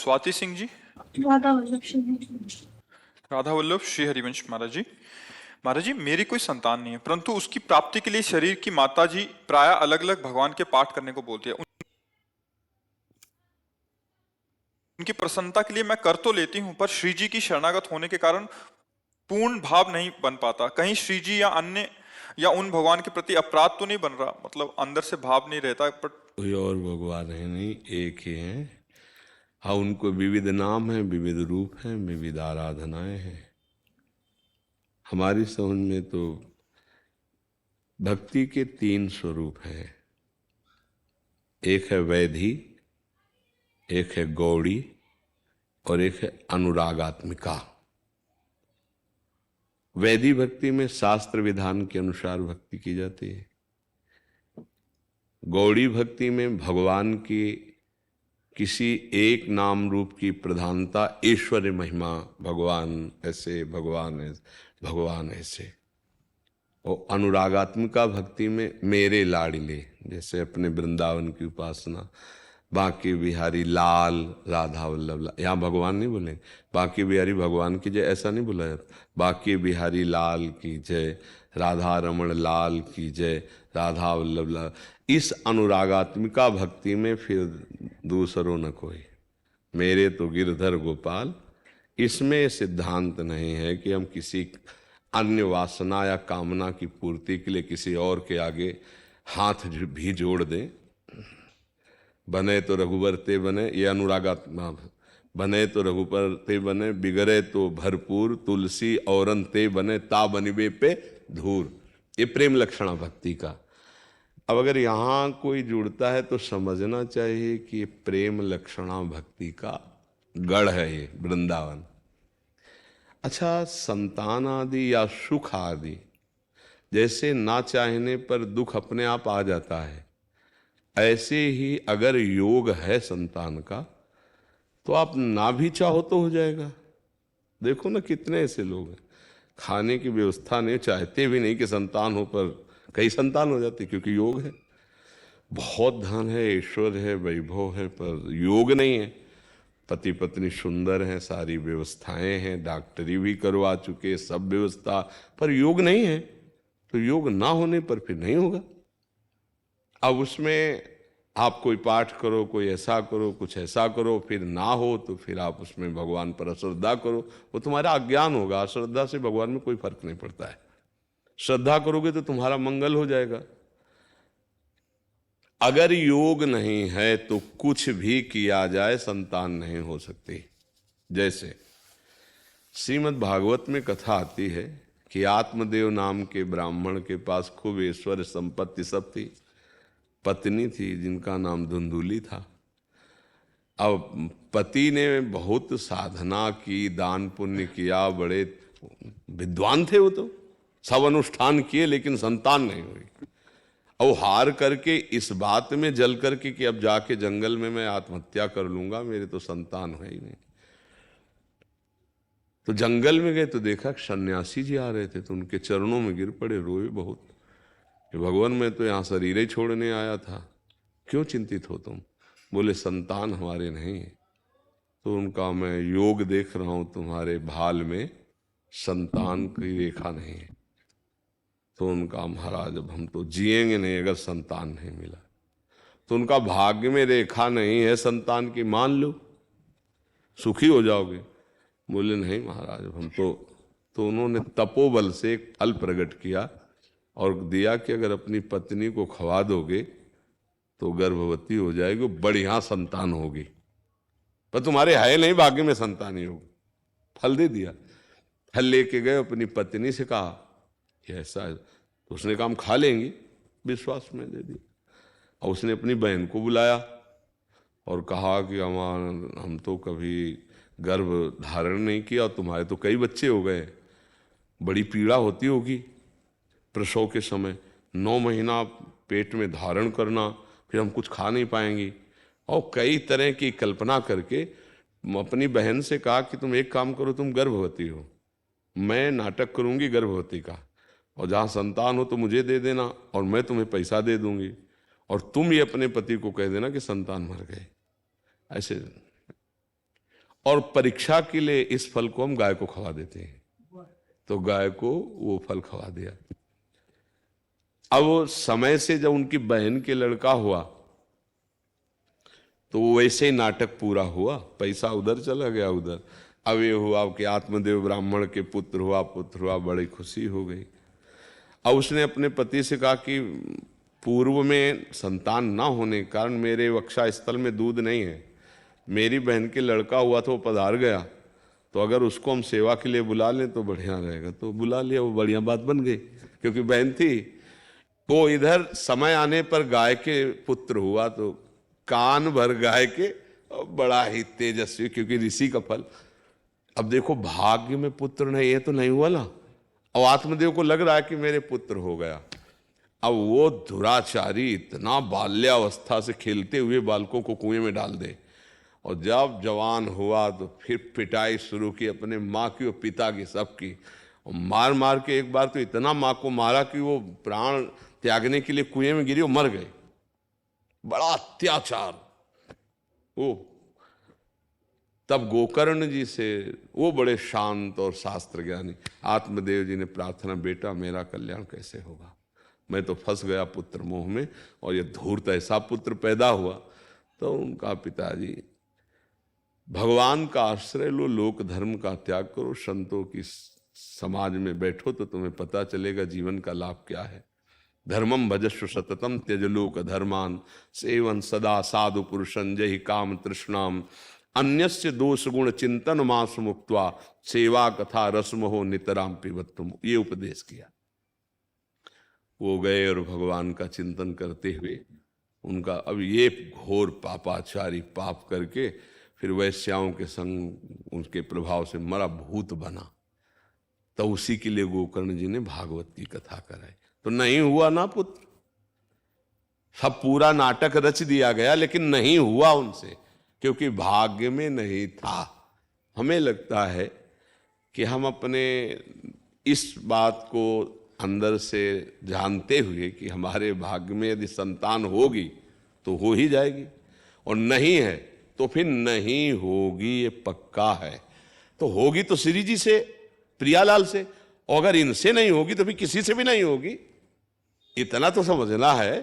स्वाति सिंह जी। राधा वल्लभ सिंह। राधा वल्लभ श्री हरिवंश। महाराज जी, महाराज जी, मेरी कोई संतान नहीं है, परंतु उसकी प्राप्ति के लिए शरीर की माता जी प्राय अलग अलग भगवान के पाठ करने को बोलती है। उनकी प्रसन्नता के लिए मैं कर तो लेती हूँ, पर श्री जी की शरणागत होने के कारण पूर्ण भाव नहीं बन पाता। कहीं श्री जी या अन्य या उन भगवान के प्रति अपराध तो नहीं बन रहा, मतलब अंदर से भाव नहीं रहता। पर कोई और भगवान है नहीं, एक ही है। हाँ, उनको विविध नाम है, विविध रूप हैं, विविध आराधनाएं हैं। हमारी समझ में तो भक्ति के 3 स्वरूप हैं। एक है वैधि, एक है गौड़ी और एक है अनुरागात्मिका। वैधि भक्ति में शास्त्र विधान के अनुसार भक्ति की जाती है। गौड़ी भक्ति में भगवान की किसी एक नाम रूप की प्रधानता, ऐश्वर्य महिमा, भगवान ऐसे, भगवान ऐसे, भगवान ऐसे। और अनुरागात्मिका भक्ति में मेरे लाडिले, जैसे अपने वृंदावन की उपासना, बांके बिहारी लाल, राधा वल्लभ। यहाँ भगवान नहीं बोलेंगे बांके बिहारी भगवान की जय, ऐसा नहीं बोला जाता। बांके बिहारी लाल की जय, राधा रमण लाल की जय, राधा वल्लभ लाल। इस अनुरागात्मिका भक्ति में फिर दूसरों न कोई, मेरे तो गिरधर गोपाल। इसमें सिद्धांत नहीं है कि हम किसी अन्य वासना या कामना की पूर्ति के लिए किसी और के आगे हाथ भी जोड़ दें। बने तो रघुवर ते बने, ये अनुरागात्मा। बने तो रघुपर ते बने, बिगड़े तो भरपूर, तुलसी औरन ते बने, ता बनिबे पे धूर। ये प्रेम लक्षणा भक्ति का। अब अगर यहाँ कोई जुड़ता है तो समझना चाहिए कि ये प्रेम लक्षणा भक्ति का गढ़ है, ये वृंदावन। अच्छा, संतान आदि या सुख आदि, जैसे ना चाहने पर दुख अपने आप आ जाता है, ऐसे ही अगर योग है संतान का तो आप ना भी चाहो तो हो जाएगा। देखो ना, कितने ऐसे लोग हैं, खाने की व्यवस्था नहीं, चाहते भी नहीं कि संतान हो, पर कई संतान हो जाती क्योंकि योग है। बहुत धन है, ऐश्वर्य है, वैभव है, पर योग नहीं है। पति पत्नी सुंदर हैं, सारी व्यवस्थाएं हैं, डॉक्टरी भी करवा चुके, सब व्यवस्था, पर योग नहीं है। तो योग ना होने पर फिर नहीं होगा। अब उसमें आप कोई पाठ करो, कोई ऐसा करो, कुछ ऐसा करो, फिर ना हो तो फिर आप उसमें भगवान पर अश्रद्धा करो, वो तुम्हारा अज्ञान होगा। अश्रद्धा से भगवान में कोई फर्क नहीं पड़ता है। श्रद्धा करोगे तो तुम्हारा मंगल हो जाएगा। अगर योग नहीं है तो कुछ भी किया जाए संतान नहीं हो सकती। जैसे श्रीमद् भागवत में कथा आती है कि आत्मदेव नाम के ब्राह्मण के पास खूब ऐश्वर्य संपत्ति सब थी, पत्नी थी जिनका नाम धुंधुली था। अब पति ने बहुत साधना की, दान पुण्य किया, बड़े विद्वान थे वो, तो सब अनुष्ठान किए, लेकिन संतान नहीं हुई। और हार करके इस बात में जल करके कि अब जाके जंगल में मैं आत्महत्या कर लूंगा, मेरे तो संतान है ही नहीं। तो जंगल में गए तो देखा सन्यासी जी आ रहे थे, तो उनके चरणों में गिर पड़े, रोए बहुत कि भगवान मैं तो यहाँ शरीर ही छोड़ने आया था, क्यों चिंतित हो तुम? बोले संतान हमारे नहीं है। तो उनका मैं योग देख रहा हूँ, तुम्हारे भाल में संतान की रेखा नहीं है। तो उनका महाराज अब हम तो जिएंगे नहीं अगर संतान नहीं मिला। तो उनका भाग्य में रेखा नहीं है संतान की, मान लो सुखी हो जाओगे। बोले नहीं महाराज हम तो उन्होंने तपोबल से एक फल प्रकट किया और दिया कि अगर अपनी पत्नी को खवा दोगे तो गर्भवती हो जाएगी, बढ़िया संतान होगी, पर तुम्हारे है नहीं भाग्य में संतान ही होगी। फल दे दिया। फल लेके गए, अपनी पत्नी से कहा कि ऐसा है, तो उसने कहा हम खा लेंगे, विश्वास में दे दिया। और उसने अपनी बहन को बुलाया और कहा कि हम तो कभी गर्भ धारण नहीं किया, तुम्हारे तो कई बच्चे हो गए, बड़ी पीड़ा होती होगी प्रसव के समय, 9 महीना पेट में धारण करना, फिर हम कुछ खा नहीं पाएंगी। और कई तरह की कल्पना करके अपनी बहन से कहा कि तुम एक काम करो, तुम गर्भवती हो, मैं नाटक करूंगी गर्भवती का, और जहाँ संतान हो तो मुझे दे देना और मैं तुम्हें पैसा दे दूंगी, और तुम ये अपने पति को कह देना कि संतान मर गए। ऐसे और परीक्षा के लिए इस फल को हम गाय को खवा देते हैं। तो गाय को वो फल खवा दिया। अब वो समय से जब उनकी बहन के लड़का हुआ तो वैसे ही नाटक पूरा हुआ, पैसा उधर चला गया उधर। अब ये हुआ कि आत्मदेव ब्राह्मण के पुत्र हुआ, बड़ी खुशी हो गई। अब उसने अपने पति से कहा कि पूर्व में संतान ना होने के कारण मेरे वक्षा स्थल में दूध नहीं है, मेरी बहन के लड़का हुआ तो वो पधार गया, तो अगर उसको हम सेवा के लिए बुला लें तो बढ़िया रहेगा। तो बुला लिया, वो बढ़िया बात बन गई क्योंकि बहन थी। वो इधर समय आने पर गाय के पुत्र हुआ तो कान भर गाय के, बड़ा ही तेजस्वी, क्योंकि ऋषि का फल। अब देखो भाग्य में पुत्र नहीं है तो नहीं हुआ ना, और आत्मदेव को लग रहा है कि मेरे पुत्र हो गया। अब वो दुराचारी इतना बाल्यावस्था से खेलते हुए बालकों को कुएं में डाल दे, और जब जवान हुआ तो फिर पिटाई शुरू की अपने माँ की और पिता की, सबकी। और मार मार के एक बार तो इतना माँ को मारा कि वो प्राण त्यागने के लिए कुएं में गिरी और मर गए। बड़ा अत्याचार। वो तब गोकर्ण जी से, वो बड़े शांत और शास्त्र ज्ञानी, आत्मदेव जी ने प्रार्थना, बेटा मेरा कल्याण कैसे होगा, मैं तो फंस गया पुत्र मोह में, और ये धूर्त ऐसा पुत्र पैदा हुआ। तो उनका पिताजी, भगवान का आश्रय लो, लोक धर्म का त्याग करो, संतों की समाज में बैठो तो तुम्हें पता चलेगा जीवन का लाभ क्या है। धर्मम भजस्व सततम त्यज लोक धर्मान, सेवन सदा साधु पुरुषं जहि काम तृष्णाम, अन्यस्य दोष गुण चिंतन मास मुक्त्वा, सेवा कथा रसमहो नितराम पिबत्तुम। ये उपदेश किया। वो गए और भगवान का चिंतन करते हुए उनका, अब ये घोर पापाचारी पाप करके फिर वैश्याओं के संग उनके प्रभाव से मरा भूत बना। तो उसी के लिए गोकर्ण जी ने भागवत की कथा कराई। तो नहीं हुआ ना पुत्र, सब पूरा नाटक रच दिया गया लेकिन नहीं हुआ उनसे, क्योंकि भाग्य में नहीं था। हमें लगता है कि हम अपने इस बात को अंदर से जानते हुए कि हमारे भाग्य में यदि संतान होगी तो हो ही जाएगी, और नहीं है तो फिर नहीं होगी, ये पक्का है। तो होगी तो श्री जी से, प्रियालाल से, और अगर इनसे नहीं होगी तो फिर किसी से भी नहीं होगी। इतना तो समझना है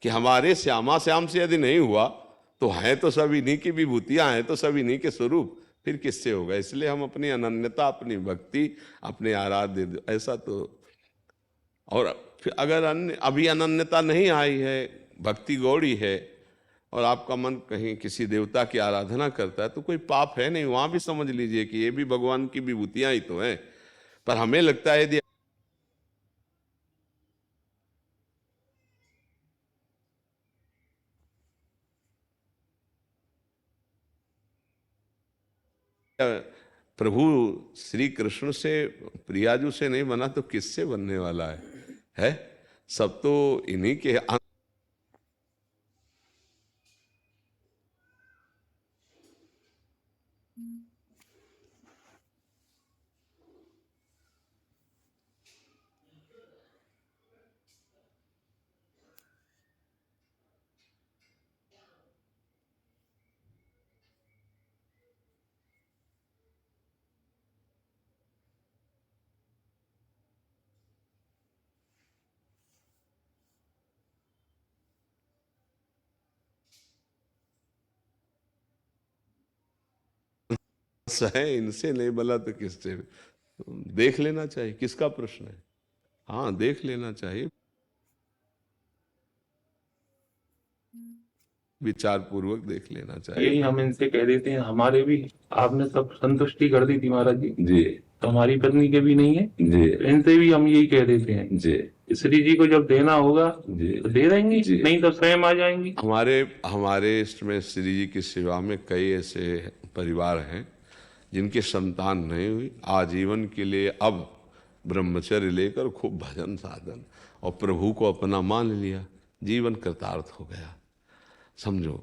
कि हमारे श्यामा श्याम से यदि नहीं हुआ तो हैं तो सब इन्हीं की विभूतियां हैं, तो सब इन्हीं के स्वरूप, फिर किससे होगा। इसलिए हम अपनी अनन्यता, अपनी भक्ति, अपने आराध्य, ऐसा तो। और फिर अगर अभी अनन्यता नहीं आई है, भक्ति गौड़ी है, और आपका मन कहीं किसी देवता की आराधना करता है तो कोई पाप है नहीं, वहां भी समझ लीजिए कि ये भी भगवान की विभूतियां ही तो हैं। पर हमें लगता है यदि प्रभु श्री कृष्ण से, प्रियाजू से नहीं बना तो किससे बनने वाला है? सब तो इन्हीं के। है, इनसे नहीं बना तो किससे? देख लेना चाहिए, किसका प्रश्न है? हाँ, देख लेना चाहिए, विचार पूर्वक देख लेना चाहिए। यही हम इनसे कह देते हैं, हमारे भी आपने सब संतुष्टि कर दी थी महाराज जी, तो हमारी पत्नी के भी नहीं है जी, इनसे भी हम यही कह देते हैं जी, श्री जी को जब देना होगा तो दे देंगे, नहीं तो स्वयं आ जाएंगे। हमारे इसमें श्री जी की सेवा में कई ऐसे परिवार हैं जिनकी संतान नहीं हुई, आजीवन के लिए अब ब्रह्मचर्य लेकर खूब भजन साधन और प्रभु को अपना मान लिया, जीवन कृतार्थ हो गया। समझो,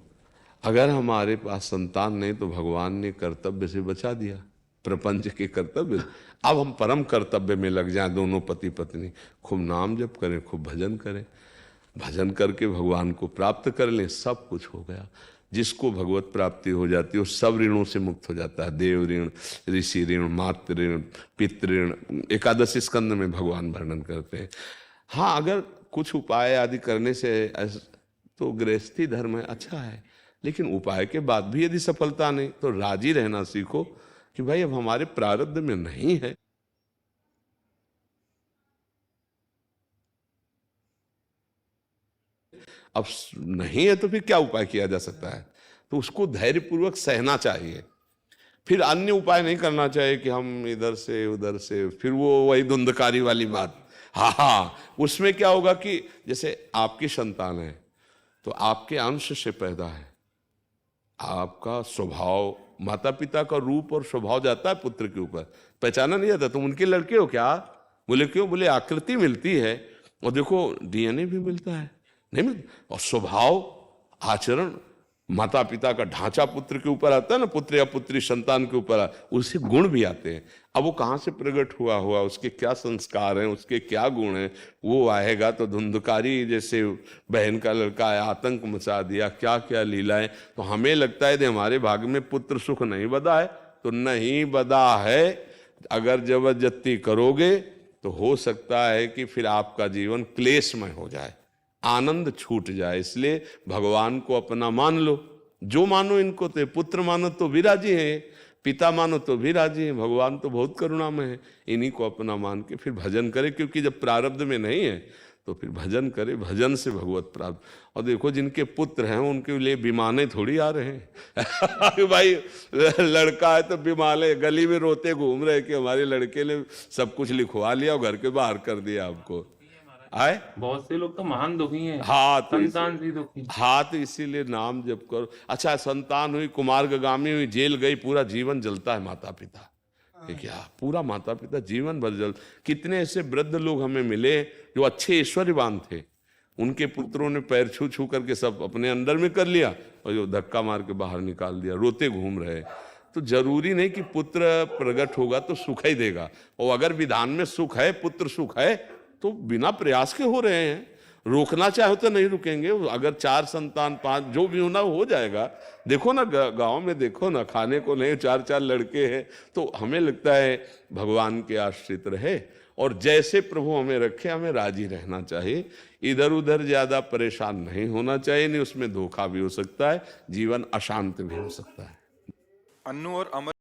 अगर हमारे पास संतान नहीं तो भगवान ने कर्तव्य से बचा दिया, प्रपंच के कर्तव्य। अब हम परम कर्तव्य में लग जाएं, दोनों पति पत्नी, खूब नाम जप करें, खूब भजन करें, भजन करके भगवान को प्राप्त कर लें, सब कुछ हो गया। जिसको भगवत प्राप्ति हो जाती है वो सब ऋणों से मुक्त हो जाता है। देव ऋण, ऋषि ऋण, मातृ ऋण, पितृ ऋण, एकादश स्कंद में भगवान वर्णन करते हैं। हाँ, अगर कुछ उपाय आदि करने से तो गृहस्थी धर्म है, अच्छा है, लेकिन उपाय के बाद भी यदि सफलता नहीं तो राजी रहना सीखो कि भाई अब हमारे प्रारब्ध में नहीं है। अब नहीं है तो फिर क्या उपाय किया जा सकता है, तो उसको धैर्यपूर्वक सहना चाहिए। फिर अन्य उपाय नहीं करना चाहिए कि हम इधर से उधर से, फिर वो वही धुंधकारी वाली बात। हाँ, उसमें क्या होगा कि जैसे आपकी संतान है तो आपके अंश से पैदा है, आपका स्वभाव, माता पिता का रूप और स्वभाव जाता है पुत्र के ऊपर, पहचाना नहीं जाता। तुम उनके लड़के हो क्या? बोले क्यों? बोले आकृति मिलती है और देखो डीएनए भी मिलता है, नहीं मिलता, और स्वभाव, आचरण, माता पिता का ढांचा पुत्र के ऊपर आता है ना, पुत्र या पुत्री संतान के ऊपर, उससे गुण भी आते हैं। अब वो कहाँ से प्रकट हुआ, उसके क्या संस्कार हैं, उसके क्या गुण हैं, वो आएगा। तो धुंधकारी जैसे बहन का लड़का है, आतंक मचा दिया, क्या क्या लीलाएं। तो हमें लगता है यदि हमारे भाग में पुत्र सुख नहीं बदा है तो नहीं बदा है। अगर जबरदस्ती करोगे तो हो सकता है कि फिर आपका जीवन क्लेशमय हो जाए, आनंद छूट जाए। इसलिए भगवान को अपना मान लो, जो मानो इनको, तो पुत्र मानो तो भी राजी है, पिता मानो तो भी राजी है, भगवान तो बहुत करुणामय है। इन्हीं को अपना मान के फिर भजन करे, क्योंकि जब प्रारब्ध में नहीं है तो फिर भजन करे, भजन से भगवत प्राप्त। और देखो जिनके पुत्र हैं उनके लिए विमाने थोड़ी आ रहे हैं भाई लड़का है तो विमाने गली में रोते घूम रहे कि हमारे लड़के ने सब कुछ लिखवा लिया और घर के बाहर कर दिया आपको। आए बहुत से लोग तो महान दुखी हैं, हाँ, तो संतान से दुखी। हाँ, तो इसीलिए नाम जप करो। अच्छा, संतान हुई, कुमार्गामी हुई, जेल गई, पूरा जीवन जलता है माता पिता, क्या पूरा माता पिता जीवन भर जल। कितने ऐसे वृद्ध लोग हमें मिले जो अच्छे ऐश्वर्यवान थे, उनके पुत्रों ने पैर छू छू करके सब अपने अंदर में कर लिया और जो धक्का मार के बाहर निकाल दिया, रोते घूम रहे। तो जरूरी नहीं कि पुत्र प्रकट होगा तो सुख ही देगा, और अगर विधान में सुख है, पुत्र सुख है, तो बिना प्रयास के हो रहे हैं। रोकना चाहे तो नहीं रुकेंगे। अगर 4 संतान 5 जो भी होना हो जाएगा। देखो ना गांव में, देखो ना, खाने को नहीं 4-4 लड़के हैं। तो हमें लगता है भगवान के आश्रित रहे और जैसे प्रभु हमें रखे हमें राजी रहना चाहिए। इधर उधर ज्यादा परेशान नहीं होना चाहिए, नहीं उसमें धोखा भी हो सकता है, जीवन अशांत भी हो सकता है। अन्नू और अमर